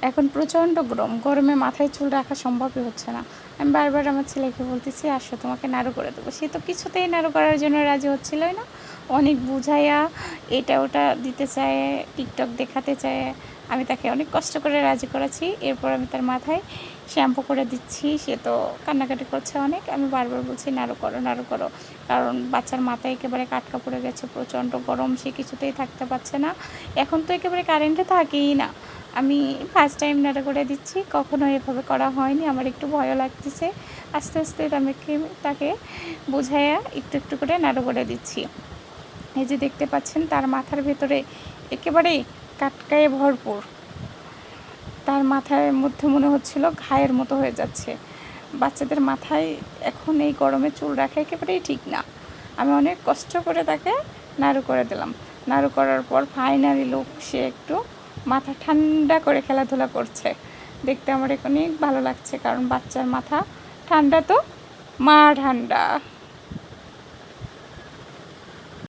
এখন প্রচণ্ড গরমে মাথায় চুল রাখা সম্ভবই হচ্ছে না। আমি বারবার আমার ছেলেকে বলতেছি, আসো তোমাকে নাড়ু করে দেবো। সে তো কিছুতেই নাড়ু করার জন্য রাজি হচ্ছিলই না। অনেক বুঝাইয়া এটা ওটা দিতে চায়, টিকটক দেখাতে চায়। আমি তাকে অনেক কষ্ট করে রাজি করেছি। এরপর আমি তার মাথায় শ্যাম্পু করে দিচ্ছি। সে তো কান্নাকাটি করছে অনেক। আমি বারবার বলছি নাড়ু করো, নাড়ু করো। কারণ বাচ্চার মাথায় একেবারে কাটকা পড়ে গেছে, প্রচণ্ড গরম, সে কিছুতেই থাকতে পারছে না। এখন তো একেবারে কারেন্টে থাকেই না। আমি ফার্স্ট টাইম নাড়ু করে দিচ্ছি, কখনো এভাবে করা হয়নি। আমার একটু ভয়ও লাগতেছে। আস্তে আস্তে তাকে বুঝাইয়া একটু একটু করে নাড়ু করে দিচ্ছি। এই যে দেখতে পাচ্ছেন তার মাথার ভেতরে একেবারে কাটকায়ে ভরপুর। তার মাথার মধ্যে মনে হচ্ছিল ঘায়ের মতো হয়ে যাচ্ছে। বাচ্চাদের মাথায় এখন এই গরমে চুল রাখা একেবারেই ঠিক না। আমি অনেক কষ্ট করে তাকে নাড়ু করে দিলাম। নাড়ু করার পর ফাইনালি লুক, সে একটু মাথা ঠান্ডা করে খেলাধুলা করছে। দেখতে আমার অনেক ভালো লাগছে, কারণ বাচ্চার মাথা ঠান্ডা তো মা ঠান্ডা।